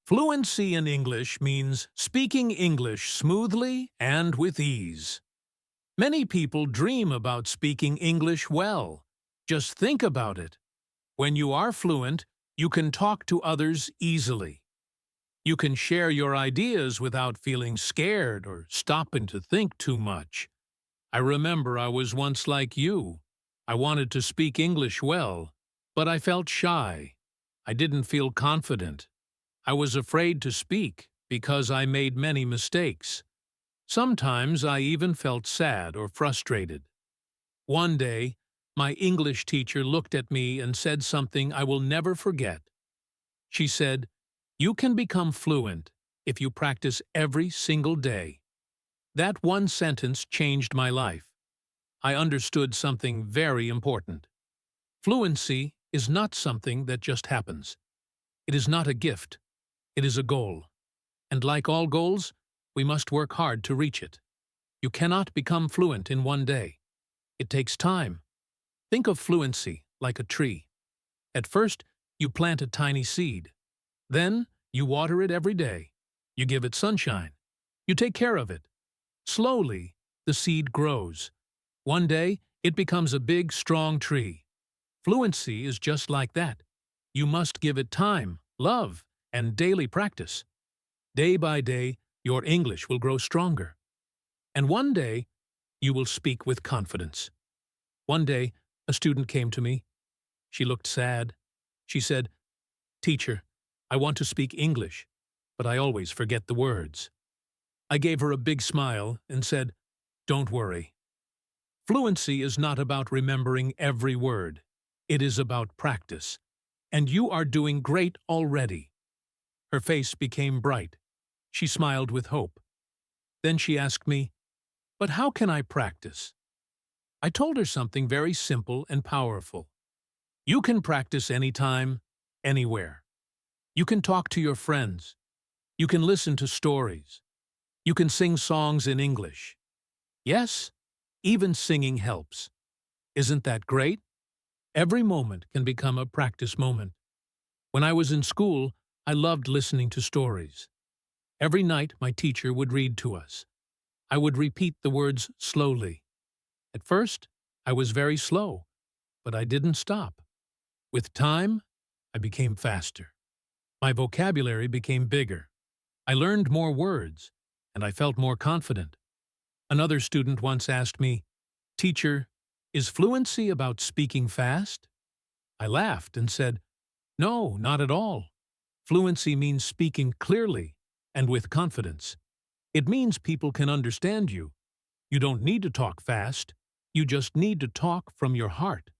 Fluency in English means speaking English smoothly and with ease. Many people dream about speaking English well. Just think about it. When you are fluent, you can talk to others easily. You can share your ideas without feeling scared or stopping to think too much. I remember I was once like you. I wanted to speak English well, but I felt shy. I didn't feel confident. I was afraid to speak because I made many mistakes. Sometimes I even felt sad or frustrated. One day, my English teacher looked at me and said something I will never forget. She said, "You can become fluent if you practice every single day." That one sentence changed my life. I understood something very important. Fluency is not something that just happens. It is not a gift. It is a goal. And like all goals, we must work hard to reach it. You cannot become fluent in one day. It takes time. Think of fluency like a tree. At first, you plant a tiny seed. Then, you water it every day. You give it sunshine. You take care of it. Slowly, the seed grows. One day, it becomes a big, strong tree. Fluency is just like that. You must give it time, love, and daily practice. Day by day, your English will grow stronger. And one day, you will speak with confidence. One day, a student came to me. She looked sad. She said, "Teacher, I want to speak English, but I always forget the words." I gave her a big smile and said, "Don't worry. Fluency is not about remembering every word. It is about practice. And you are doing great already." Her face became bright. She smiled with hope. Then she asked me, "But how can I practice?" I told her something very simple and powerful. You can practice anytime, anywhere. You can talk to your friends. You can listen to stories. You can sing songs in English. Yes, even singing helps. Isn't that great? Every moment can become a practice moment. When I was in school, I loved listening to stories. Every night, my teacher would read to us. I would repeat the words slowly. At first, I was very slow, but I didn't stop. With time, I became faster. My vocabulary became bigger. I learned more words, and I felt more confident. Another student once asked me, "Teacher, is fluency about speaking fast?" I laughed and said, "No, not at all. Fluency means speaking clearly and with confidence. It means people can understand you. You don't need to talk fast. You just need to talk from your heart."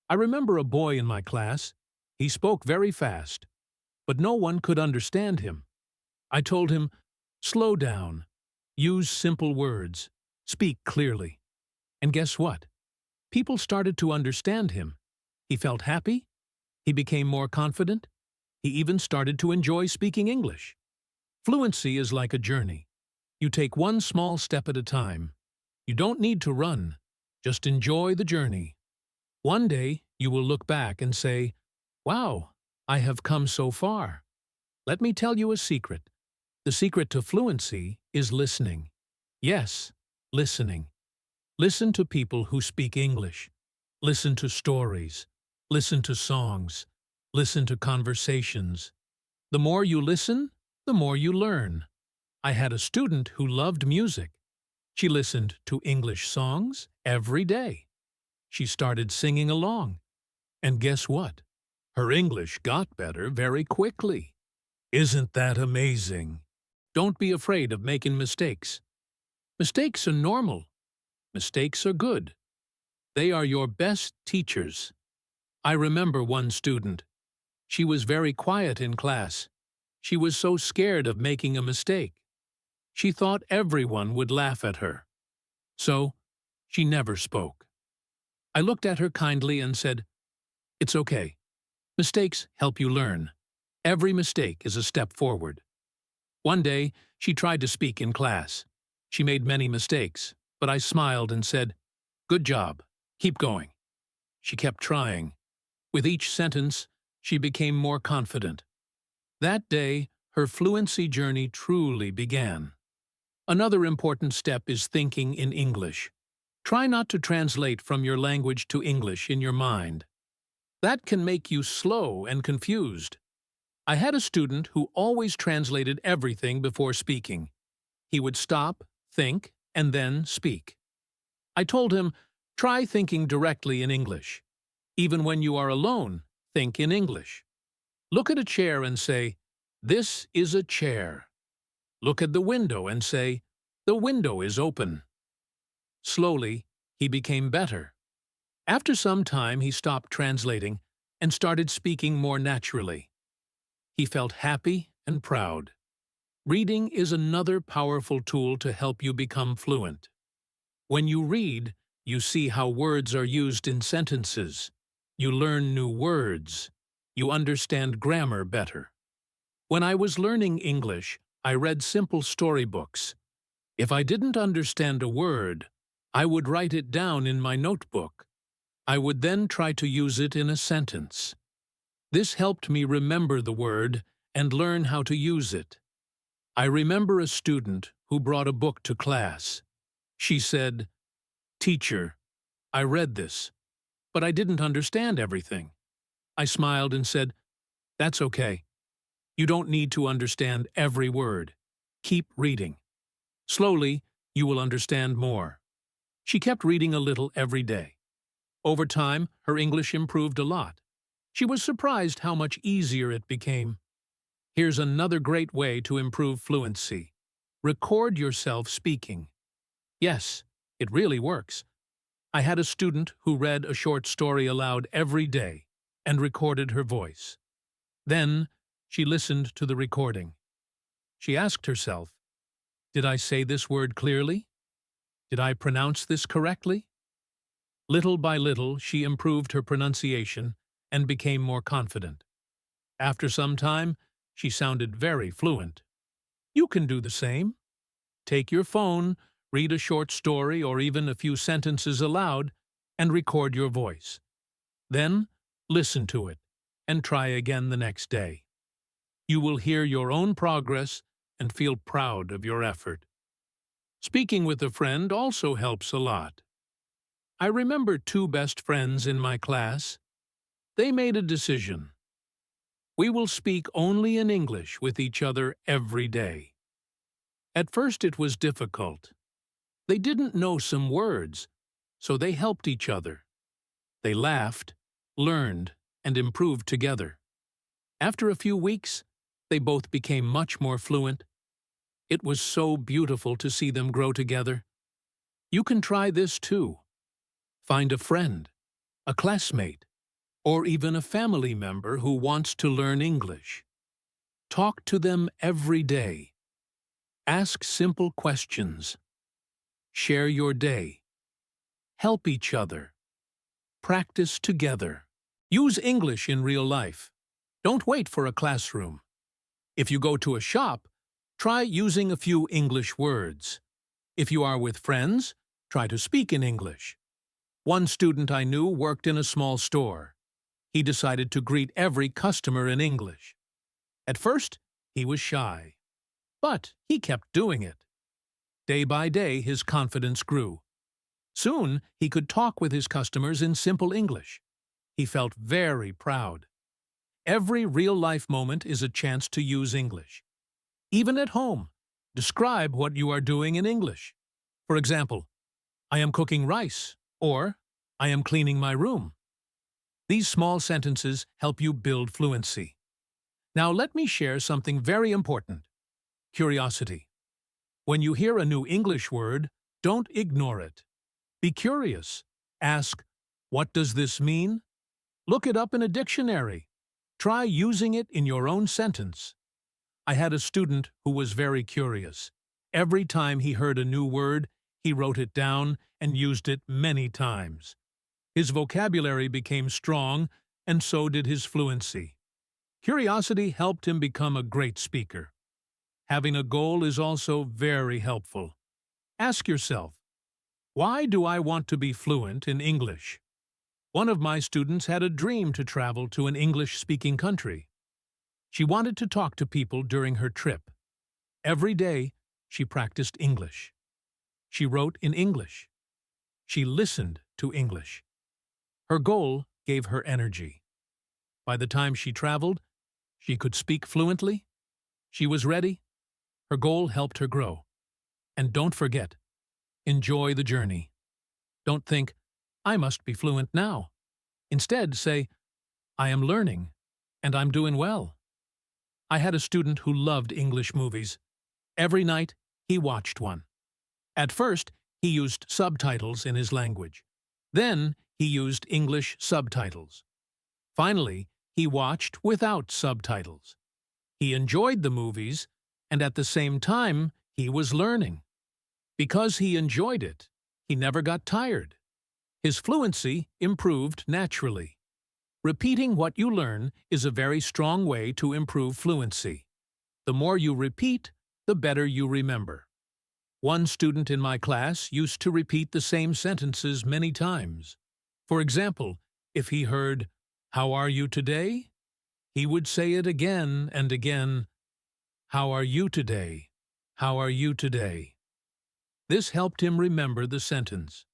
I remember a boy in my class. He spoke very fast, but no one could understand him. I told him, "Slow down. Use simple words. Speak clearly." And guess what? People started to understand him. He felt happy. He became more confident. He even started to enjoy speaking English. Fluency is like a journey. You take one small step at a time. You don't need to run. Just enjoy the journey. One day, you will look back and say, "Wow, I have come so far." Let me tell you a secret. The secret to fluency is listening. Yes, listening. Listen to people who speak English. Listen to stories. Listen to songs. Listen to conversations. The more you listen, the more you learn. I had a student who loved music. She listened to English songs every day. She started singing along. And guess what? Her English got better very quickly. Isn't that amazing? Don't be afraid of making mistakes. Mistakes are normal. Mistakes are good. They are your best teachers. I remember one student. She was very quiet in class. She was so scared of making a mistake. She thought everyone would laugh at her. So, she never spoke. I looked at her kindly and said, "It's okay. Mistakes help you learn. Every mistake is a step forward." One day, she tried to speak in class. She made many mistakes, but I smiled and said, "Good job. Keep going." She kept trying. With each sentence, she became more confident. That day, her fluency journey truly began. Another important step is thinking in English. Try not to translate from your language to English in your mind. That can make you slow and confused. I had a student who always translated everything before speaking. He would stop, think, and then speak. I told him, try thinking directly in English. Even when you are alone, think in English. Look at a chair and say, "This is a chair." Look at the window and say, "The window is open." Slowly, he became better. After some time, he stopped translating and started speaking more naturally. He felt happy and proud. Reading is another powerful tool to help you become fluent. When you read, you see how words are used in sentences. You learn new words. You understand grammar better. When I was learning English, I read simple storybooks. If I didn't understand a word, I would write it down in my notebook. I would then try to use it in a sentence. This helped me remember the word and learn how to use it. I remember a student who brought a book to class. She said, "Teacher, I read this, but I didn't understand everything." I smiled and said, "That's okay. You don't need to understand every word. Keep reading. Slowly, you will understand more." She kept reading a little every day. Over time, her English improved a lot. She was surprised how much easier it became. Here's another great way to improve fluency. Record yourself speaking. Yes, it really works. I had a student who read a short story aloud every day and recorded her voice. Then, she listened to the recording. She asked herself, "Did I say this word clearly? Did I pronounce this correctly?" Little by little, she improved her pronunciation and became more confident. After some time, she sounded very fluent. You can do the same. Take your phone, read a short story or even a few sentences aloud, and record your voice. Then, listen to it, and try again the next day. You will hear your own progress and feel proud of your effort. Speaking with a friend also helps a lot. I remember two best friends in my class. They made a decision. We will speak only in English with each other every day. At first it was difficult. They didn't know some words, so they helped each other. They laughed, learned, and improved together. After a few weeks, they both became much more fluent. It was so beautiful to see them grow together. You can try this too. Find a friend, a classmate, or even a family member who wants to learn English. Talk to them every day. Ask simple questions. Share your day. Help each other. Practice together. Use English in real life. Don't wait for a classroom. If you go to a shop, try using a few English words. If you are with friends, try to speak in English. One student I knew worked in a small store. He decided to greet every customer in English. At first, he was shy, but he kept doing it. Day by day, his confidence grew. Soon, he could talk with his customers in simple English. He felt very proud. Every real-life moment is a chance to use English. Even at home, describe what you are doing in English. For example, "I am cooking rice," or "I am cleaning my room." These small sentences help you build fluency. Now let me share something very important. Curiosity. When you hear a new English word, don't ignore it. Be curious. Ask, "What does this mean?" Look it up in a dictionary. Try using it in your own sentence. I had a student who was very curious. Every time he heard a new word, he wrote it down and used it many times. His vocabulary became strong, and so did his fluency. Curiosity helped him become a great speaker. Having a goal is also very helpful. Ask yourself, why do I want to be fluent in English? One of my students had a dream to travel to an English-speaking country. She wanted to talk to people during her trip. Every day, she practiced English. She wrote in English. She listened to English. Her goal gave her energy. By the time she traveled, she could speak fluently. She was ready. Her goal helped her grow. And don't forget, enjoy the journey. Don't think, I must be fluent now. Instead, say, I am learning, and I'm doing well. I had a student who loved English movies. Every night, he watched one. At first, he used subtitles in his language. Then, he used English subtitles. Finally, he watched without subtitles. He enjoyed the movies, and at the same time, he was learning. Because he enjoyed it, he never got tired. His fluency improved naturally. Repeating what you learn is a very strong way to improve fluency. The more you repeat, the better you remember. One student in my class used to repeat the same sentences many times. For example, if he heard, "How are you today?" he would say it again and again, "How are you today? How are you today?" This helped him remember the sentence.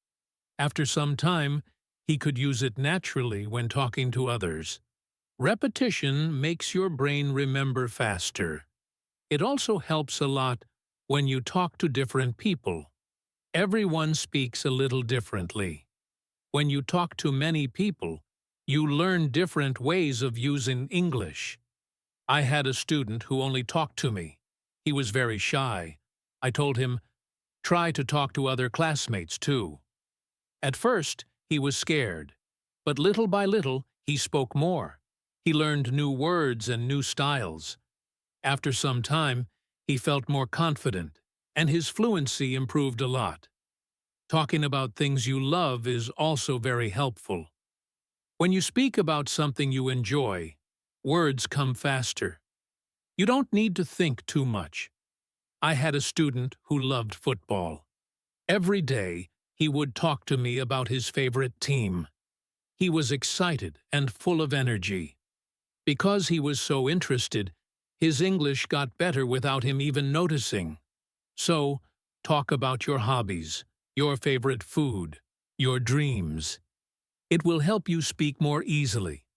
After some time, he could use it naturally when talking to others. Repetition makes your brain remember faster. It also helps a lot when you talk to different people. Everyone speaks a little differently. When you talk to many people, you learn different ways of using English. I had a student who only talked to me. He was very shy. I told him, try to talk to other classmates too. At first, he was scared, but little by little, he spoke more. He learned new words and new styles. After some time, he felt more confident, and his fluency improved a lot. Talking about things you love is also very helpful. When you speak about something you enjoy, words come faster. You don't need to think too much. I had a student who loved football. Every day, he would talk to me about his favorite team. He was excited and full of energy. Because he was so interested, his English got better without him even noticing. So, talk about your hobbies, your favorite food, your dreams. It will help you speak more easily.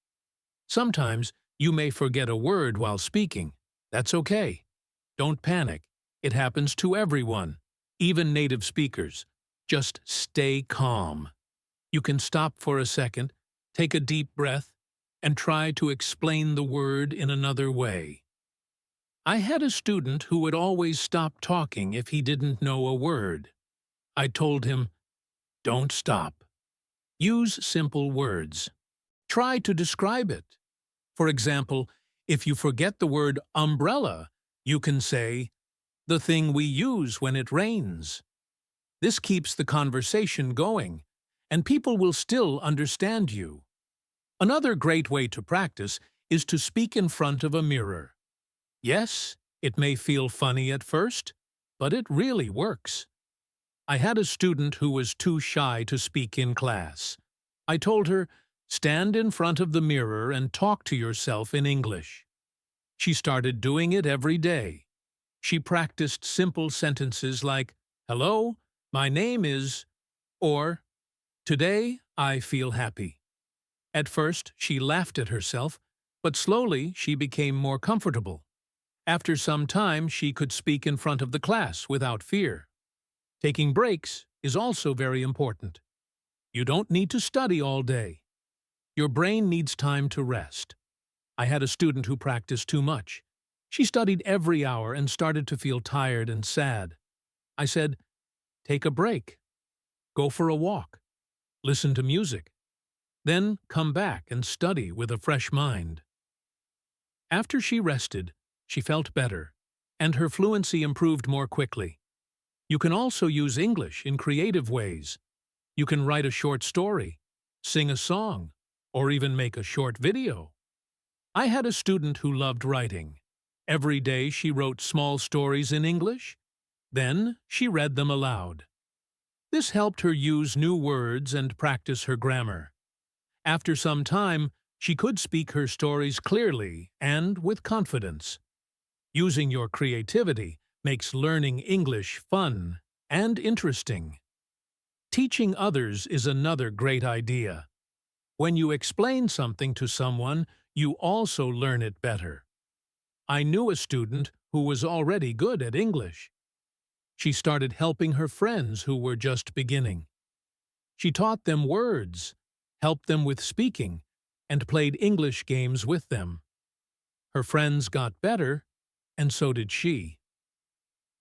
Sometimes you may forget a word while speaking. That's okay. Don't panic. It happens to everyone, even native speakers. Just stay calm. You can stop for a second, take a deep breath, and try to explain the word in another way. I had a student who would always stop talking if he didn't know a word. I told him, don't stop. Use simple words. Try to describe it. For example, if you forget the word umbrella, you can say, the thing we use when it rains. This keeps the conversation going, and people will still understand you. Another great way to practice is to speak in front of a mirror. Yes, it may feel funny at first, but it really works. I had a student who was too shy to speak in class. I told her, stand in front of the mirror and talk to yourself in English. She started doing it every day. She practiced simple sentences like, hello, my name is, or, today I feel happy. At first, she laughed at herself, but slowly she became more comfortable. After some time, she could speak in front of the class without fear. Taking breaks is also very important. You don't need to study all day. Your brain needs time to rest. I had a student who practiced too much. She studied every hour and started to feel tired and sad. I said, take a break. Go for a walk. Listen to music. Then come back and study with a fresh mind. After she rested, she felt better, and her fluency improved more quickly. You can also use English in creative ways. You can write a short story, sing a song, or even make a short video. I had a student who loved writing. Every day she wrote small stories in English. Then she read them aloud. This helped her use new words and practice her grammar. After some time, She could speak her stories clearly and with confidence. Using your creativity makes learning English fun and interesting. Teaching others is another great idea. When you explain something to someone, you also learn it better. I knew a student who was already good at English. She started helping her friends who were just beginning. She taught them words, helped them with speaking, and played English games with them. Her friends got better, and so did she.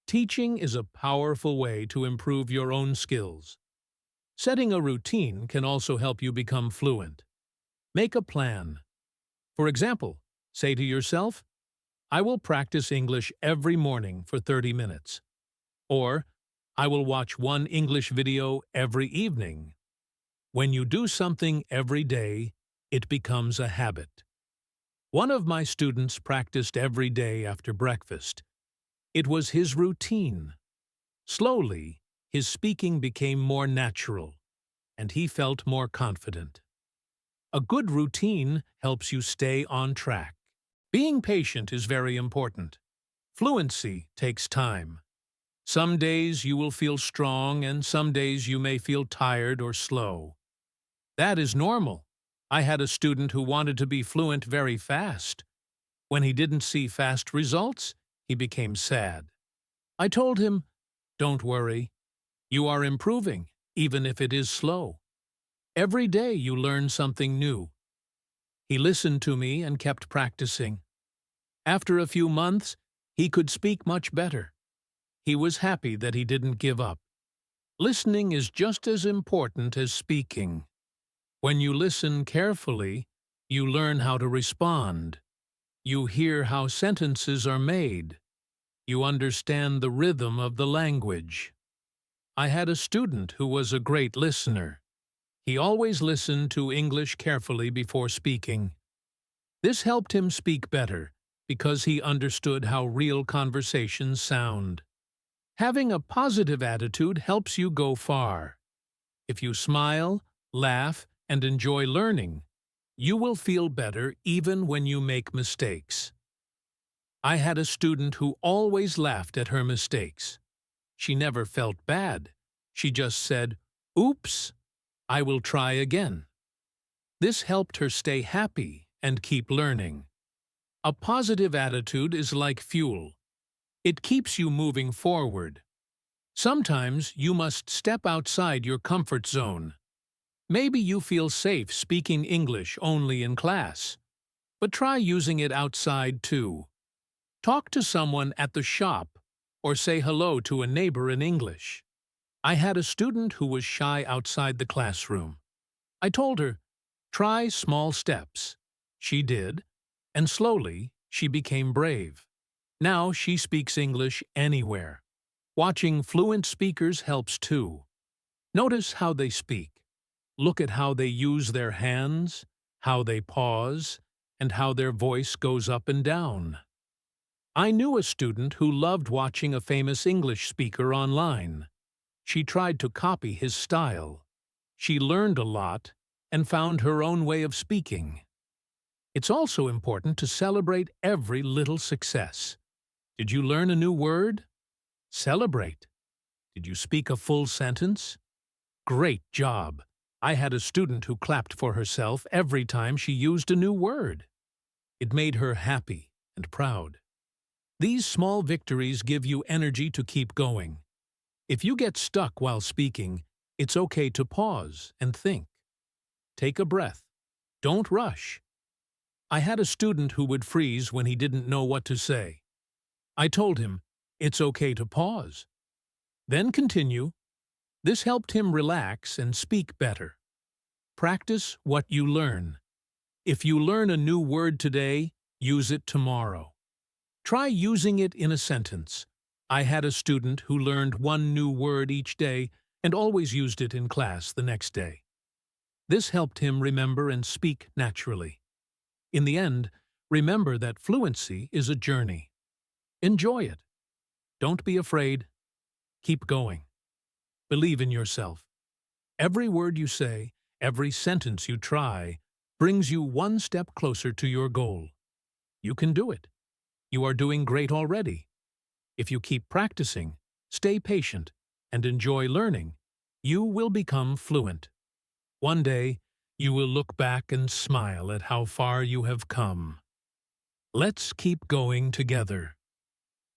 Teaching is a powerful way to improve your own skills. Setting a routine can also help you become fluent. Make a plan. For example, say to yourself, I will practice English every morning for 30 minutes. Or, I will watch one English video every evening. When you do something every day, it becomes a habit. One of my students practiced every day after breakfast. It was his routine. Slowly, his speaking became more natural, and he felt more confident. A good routine helps you stay on track. Being patient is very important. Fluency takes time. Some days you will feel strong, and some days you may feel tired or slow. That is normal. I had a student who wanted to be fluent very fast. When he didn't see fast results, he became sad. I told him, don't worry. You are improving, even if it is slow. Every day you learn something new. He listened to me and kept practicing. After a few months, he could speak much better. He was happy that he didn't give up. Listening is just as important as speaking. When you listen carefully, you learn how to respond. You hear how sentences are made. You understand the rhythm of the language. I had a student who was a great listener. He always listened to English carefully before speaking. This helped him speak better because he understood how real conversations sound. Having a positive attitude helps you go far. If you smile, laugh, and enjoy learning, you will feel better even when you make mistakes. I had a student who always laughed at her mistakes. She never felt bad. She just said, "Oops, I will try again." This helped her stay happy and keep learning. A positive attitude is like fuel. It keeps you moving forward. Sometimes you must step outside your comfort zone. Maybe you feel safe speaking English only in class, but try using it outside too. Talk to someone at the shop or say hello to a neighbor in English. I had a student who was shy outside the classroom. I told her, try small steps. She did, and slowly she became brave. Now she speaks English anywhere. Watching fluent speakers helps too. Notice how they speak. Look at how they use their hands, how they pause, and how their voice goes up and down. I knew a student who loved watching a famous English speaker online. She tried to copy his style. She learned a lot and found her own way of speaking. It's also important to celebrate every little success. Did you learn a new word? Celebrate. Did you speak a full sentence? Great job! I had a student who clapped for herself every time she used a new word. It made her happy and proud. These small victories give you energy to keep going. If you get stuck while speaking, it's okay to pause and think. Take a breath. Don't rush. I had a student who would freeze when he didn't know what to say. I told him, it's okay to pause. Then continue. This helped him relax and speak better. Practice what you learn. If you learn a new word today, use it tomorrow. Try using it in a sentence. I had a student who learned one new word each day and always used it in class the next day. This helped him remember and speak naturally. In the end, remember that fluency is a journey. Enjoy it. Don't be afraid. Keep going. Believe in yourself. Every word you say, every sentence you try, brings you one step closer to your goal. You can do it. You are doing great already. If you keep practicing, stay patient, and enjoy learning, you will become fluent. One day, you will look back and smile at how far you have come. Let's keep going together.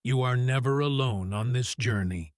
You are never alone on this journey.